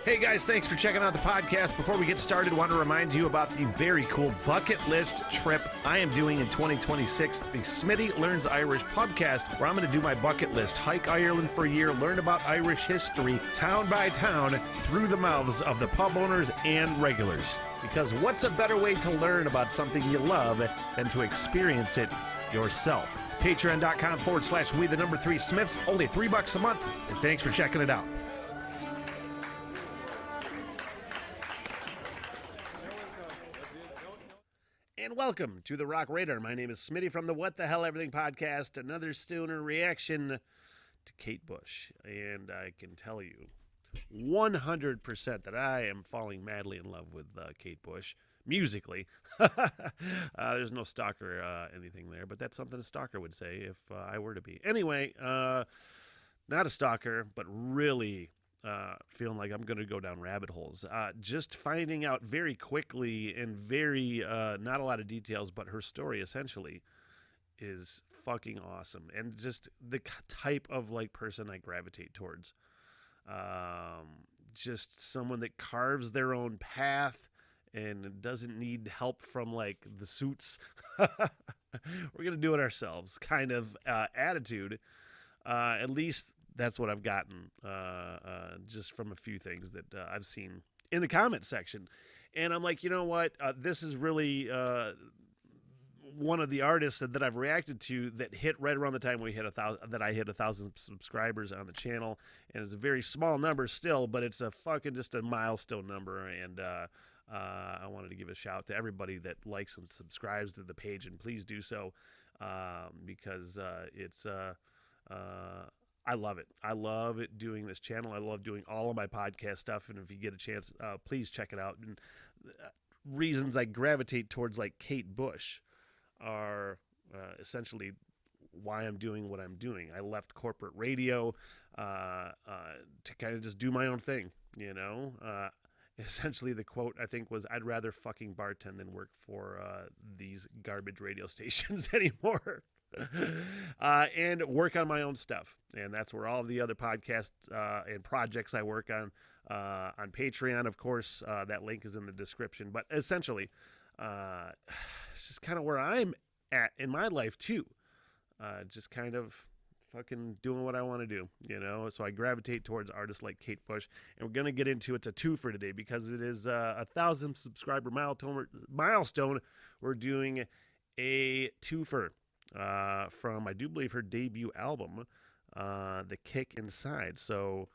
Hey guys, thanks for checking out the podcast. Before we get started, I want to remind you about the very cool bucket list trip I am doing in 2026, the Smitty Learns Irish podcast, where I'm going to do my bucket list, hike Ireland for a year, learn about Irish history, town by town, through the mouths of the pub owners and regulars. Because what's a better way to learn about something you love than to experience it yourself? Patreon.com/we3smiths, only $3 a month, and thanks for checking it out. And welcome to the Rock Radar. My name is Smitty from the What the Hell Everything podcast, another stoner reaction to Kate Bush. And I can tell you 100% that I am falling madly in love with Kate Bush, musically. There's no stalker anything there, but that's something a stalker would say if I were to be. Anyway, not a stalker, but really feeling like I'm going to go down rabbit holes. Just finding out very quickly and very, not a lot of details, but her story essentially is fucking awesome. And just the type of like person I gravitate towards. Just someone that carves their own path and doesn't need help from like the suits. We're going to do it ourselves kind of attitude. At least that's what I've gotten just from a few things that I've seen in the comment section. And I'm like, you know what? This is really one of the artists that I've reacted to that hit right around the time we hit I hit 1,000 subscribers on the channel. And it's a very small number still, but it's a fucking just a milestone number. And I wanted to give a shout to everybody that likes and subscribes to the page, and please do so because it's I love it. I love it doing this channel. I love doing all of my podcast stuff. And if you get a chance, please check it out. And reasons I gravitate towards like Kate Bush are essentially why I'm doing what I'm doing. I left corporate radio to kind of just do my own thing, you know. Essentially, the quote, I think, was, I'd rather fucking bartend than work for these garbage radio stations anymore. And work on my own stuff. And that's where all the other podcasts and projects I work on Patreon, of course, that link is in the description. But essentially, it's just kind of where I'm at in my life, too. Just kind of fucking doing what I want to do, you know? So I gravitate towards artists like Kate Bush. And we're going to get into it's a two-fer today because it is 1,000 subscriber milestone. We're doing a two-fer. From, I do believe, her debut album, The Kick Inside. So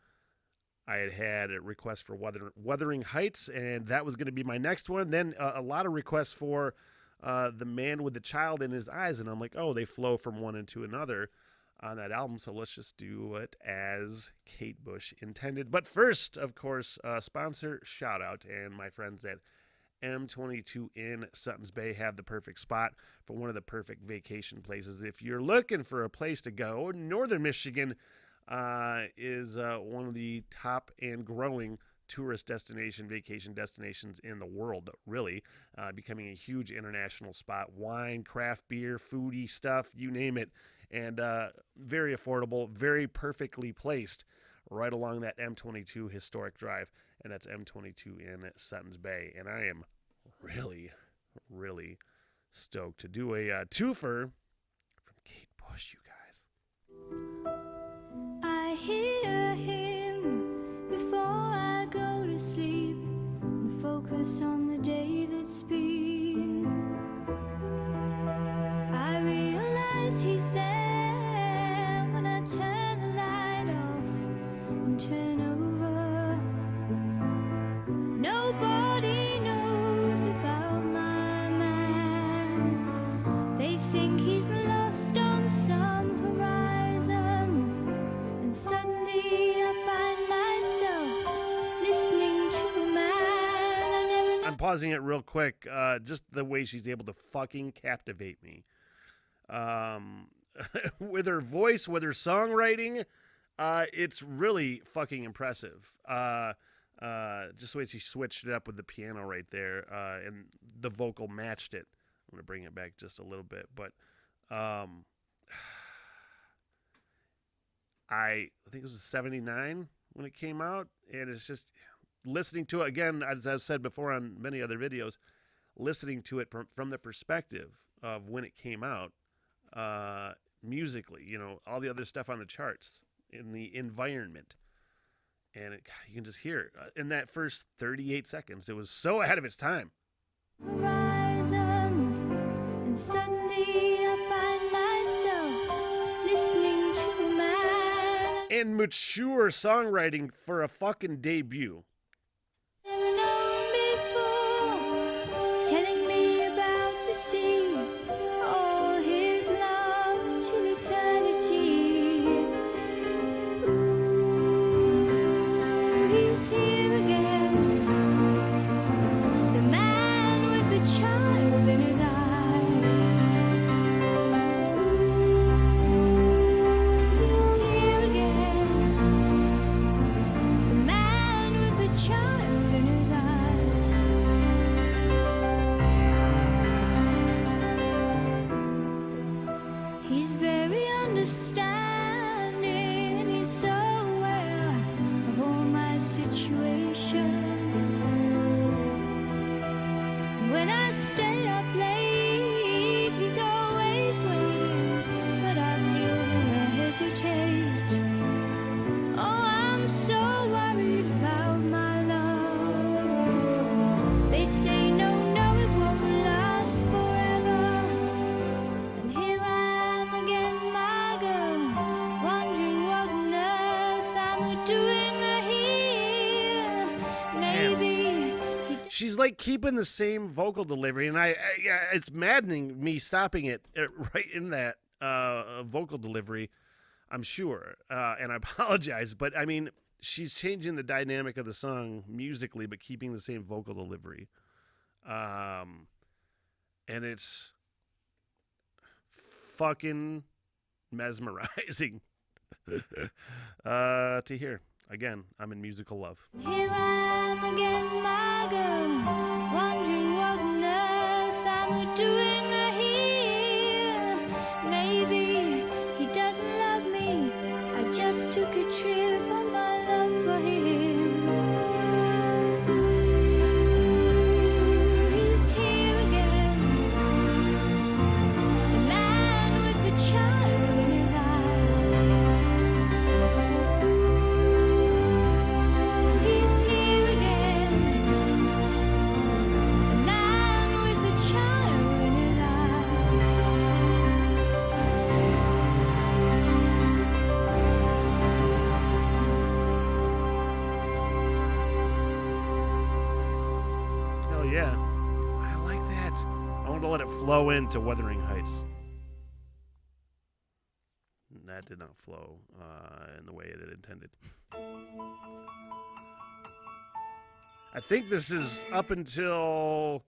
I had a request for Wuthering Heights, and that was going to be my next one. Then a lot of requests for The Man with the Child in His Eyes, and I'm like, oh, they flow from one into another on that album, so let's just do it as Kate Bush intended. But first, of course, sponsor shout-out, and my friends at M22 in Suttons Bay have the perfect spot for one of the perfect vacation places. If you're looking for a place to go, Northern Michigan is one of the top and growing tourist vacation destinations in the world, really, becoming a huge international spot. Wine, craft beer, foodie stuff, you name it, and very affordable, very perfectly placed right along that M22 historic drive, and that's M22 in Suttons Bay. And I am really, really stoked to do a two-fer from Kate Bush, you guys. I hear him before I go to sleep and focus on the day that's been. I realize he's there when I turn the light off and turn over. Nobody knows about my man. They think he's lost on some horizon. And suddenly I find myself listening to a man I never... I'm pausing it real quick. Just the way she's able to fucking captivate me. With her voice, with her songwriting, it's really fucking impressive. Just the way she switched it up with the piano right there, and the vocal matched it. I'm going to bring it back just a little bit, but I think it was 79 when it came out, and it's just listening to it again, as I've said before on many other videos, listening to it from the perspective of when it came out, musically, you know, all the other stuff on the charts, in the environment, and you can just hear it. In that first 38 seconds, it was so ahead of its time. Horizon, and suddenly I find myself listening to a man And mature songwriting for a fucking debut. I've never known before, telling me about the sea, all his loves till eternity. Ooh, he's here again, the man with the child in his eyes. Ooh, he's here again, the man with the child in his eyes. He's very understanding, he's so aware of all my situations. When I stay up late, he's always waiting, but I feel him hesitate. Oh, I'm so worried about my love. They say no, no, it won't last forever. And here I am again, my girl, wondering what on earth I'm doing here. Maybe She's like keeping the same vocal delivery, and it's maddening me stopping it right in that vocal delivery, I'm sure, and I apologize, but I mean, she's changing the dynamic of the song musically, but keeping the same vocal delivery, and it's fucking mesmerizing to hear. Again, I'm in musical love. Here I am again, my girl, wondering what on earth I'm doing here. Maybe he doesn't love me, I just took a trip on my love for him. Ooh, he's here again, the man with the child in his eyes. He's here again, the man with the child in his eyes. Hell yeah. I like that. I want to let it flow into Wuthering Heights. That did not flow in the way it had intended. I think this is up until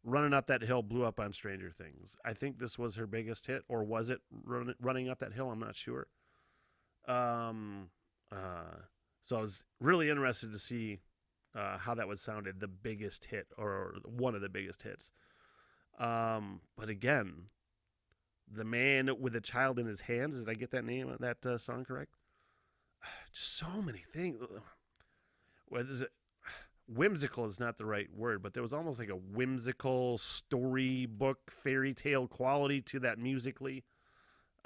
Running Up That Hill blew up on Stranger Things. I think this was her biggest hit, or was it Running Up That Hill? I'm not sure. So I was really interested to see how that was sounded, the biggest hit, or one of the biggest hits. But again, the man with a child in his hands, did I get that name of that song correct? Just so many things. What is it? Whimsical is not the right word, but there was almost like a whimsical storybook, fairy tale quality to that musically.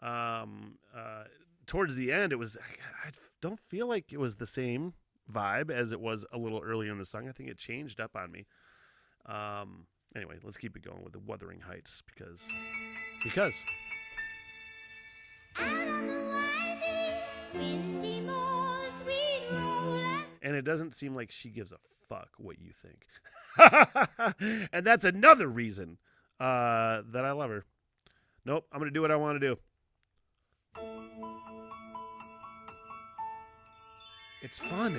Towards the end, it was, I don't feel like it was the same vibe as it was a little earlier in the song. I think it changed up on me. Anyway, let's keep it going with the Wuthering Heights because. Out on the winding, windy moors we'd roll And it doesn't seem like she gives a fuck what you think. And that's another reason that I love her. Nope, I'm going to do what I want to do. It's fun.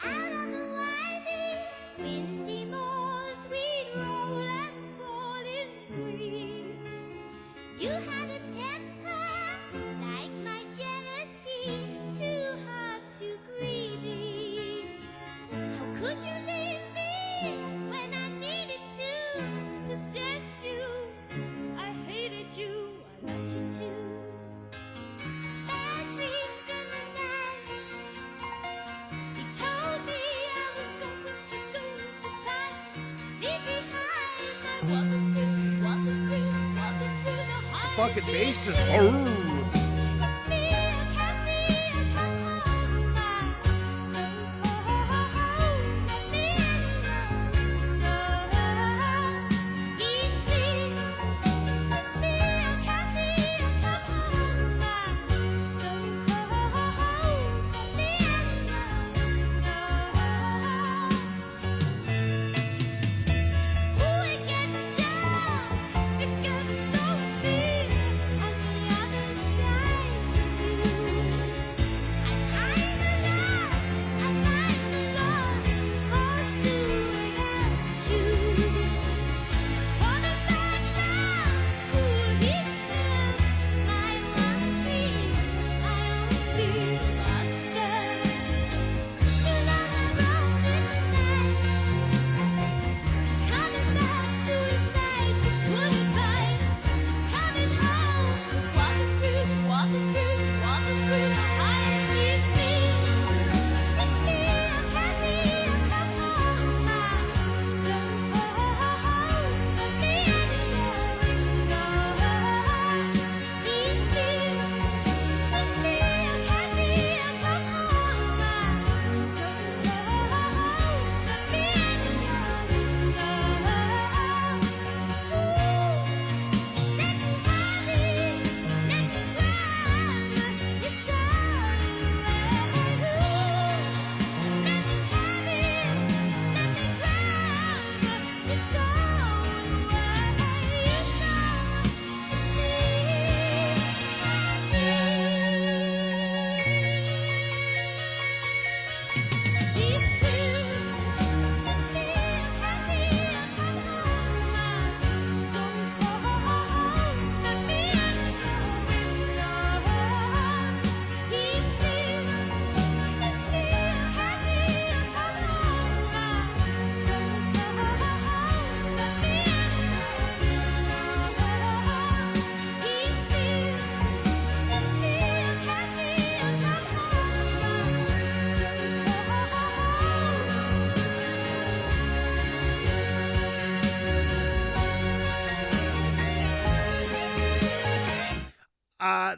Out on the winding, windy moors we'd roll and fall in green. You had a temper like my jealousy, too hard, too greedy. How could you leave me when I needed to possess you? I hated you, I loved you too. Bad dreams and fucking bass just. Oh.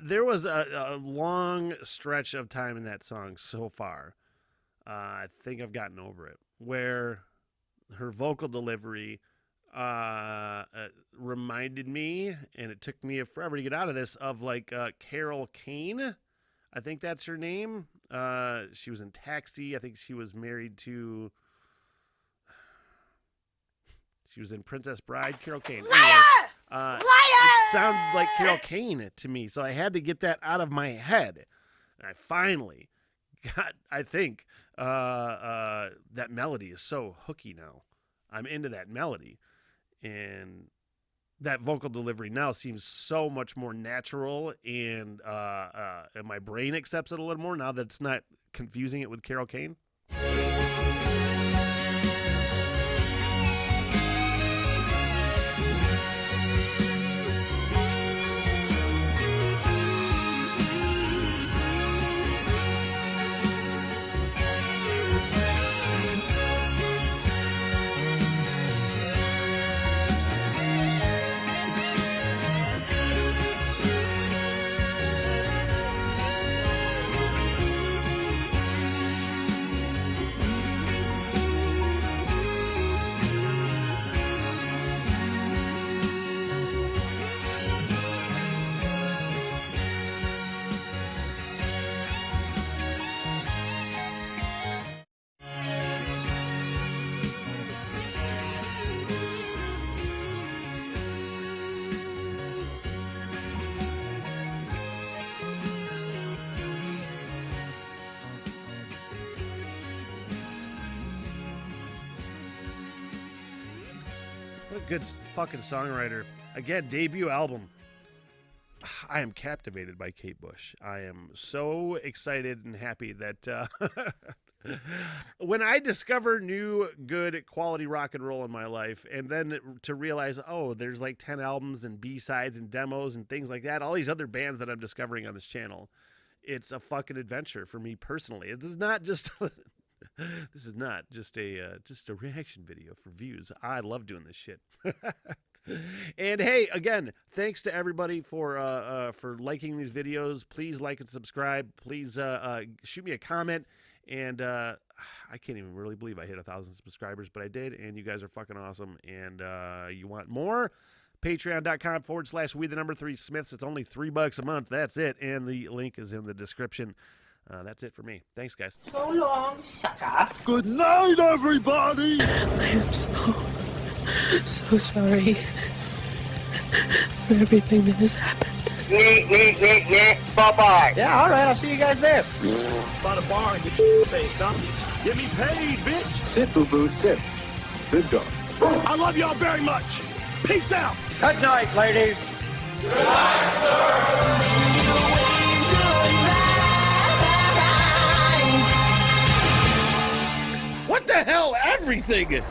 There was a long stretch of time in that song so far. I think I've gotten over it. Where her vocal delivery reminded me, and it took me forever to get out of this, of like Carol Kane. I think that's her name. She was in Taxi. I think she was married to. She was in Princess Bride. Carol Kane. Anyway, Liar! it sounded like Carol Kane to me, so I had to get that out of my head. And I finally got. I think that melody is so hooky now. I'm into that melody, and that vocal delivery now seems so much more natural, and my brain accepts it a little more now that it's not confusing it with Carol Kane. What a good fucking songwriter. Again, debut album. I am captivated by Kate Bush. I am so excited and happy that when I discover new, good, quality rock and roll in my life, and then to realize, oh, there's like 10 albums and B-sides and demos and things like that, all these other bands that I'm discovering on this channel, it's a fucking adventure for me personally. This is not just... This is not just a reaction video for views. I love doing this shit. And hey, again, thanks to everybody for liking these videos. Please like and subscribe. Please shoot me a comment. And I can't even really believe I hit 1,000 subscribers, but I did. And you guys are fucking awesome. And you want more? Patreon.com/we3Smiths. It's only $3 a month. That's it. And the link is in the description. That's it for me. Thanks, guys. So long, sucker. Good night, everybody! I am so sorry for everything that has happened. Bye-bye. Yeah, all right, I'll see you guys there. By the bar and get your face, huh? Get me paid, bitch! Sit, boo-boo, sit. Good dog. I love y'all very much! Peace out! Good night, ladies. What the hell? Everything!